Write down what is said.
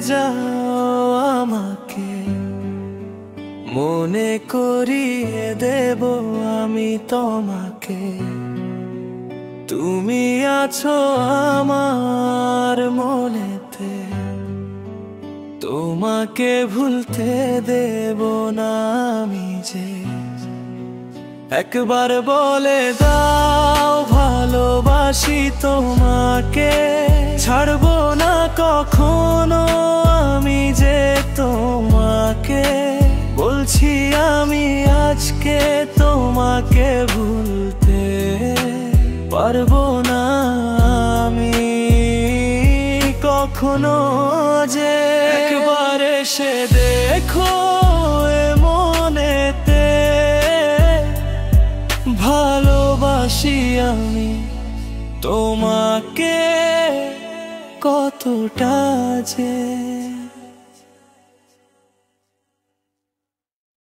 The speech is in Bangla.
যাও আমাকে, মনে করিয়ে দেব আমি তোমাকে। তুমি আছো আমার মনেতে, তোমাকে ভুলতে দেব না আমি যে। একবার বলে দাও ভালোবাসি তোমাকে, ছাড়বো না কখনো আমি যে তোমাকে। বলছি আমি আজকে তোমাকে ভুলতে পারবো না আমি কখনো যে। একবার এসে দেখো এ মনেতে, ভালোবাসি আমি তোমাকে কতটা যে।